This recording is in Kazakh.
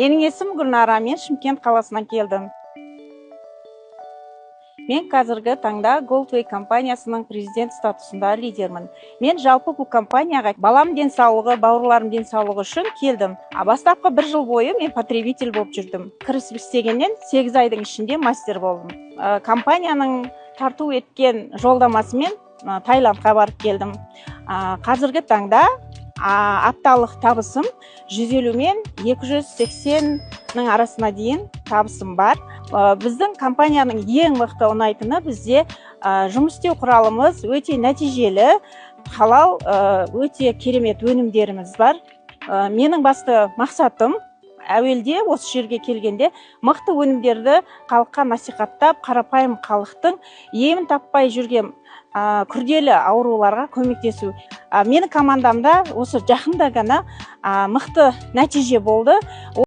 Менің есімім Гүлнара, мен Шымкент қаласынан келдім. Мен қазіргі таңда Goldway компаниясының президент статусында лидермін. Мен жалпы бұл компанияға балам денсаулығы, бауырларым денсаулығы үшін келдім. Бастапқы 1 жыл бойы мен потребитель болып жүрдім. Кірісіп істегеннен 8 айдың ішінде мастер болдым. Компанияның тарту еткен жолдамасымен Таиландқа барып келдім. Қазіргі таңда апталық табысым 150 мен 280-нің арасына дейін табысым бар. Біздің компанияның ең мықты ұнайтыны бізде жұмыс істеу құралымыз өте нәтижелі, халал, өте керемет өнімдеріміз бар. Менің басты мақсатым әуелде осы жерге келгенде мықты өнімдерді халыққа насихаттап, қарапайым халықтың емін таппай жүрген күрделі ауруларға көмектесу. Менің командамда осы жақында ғана мықты нәтиже болды.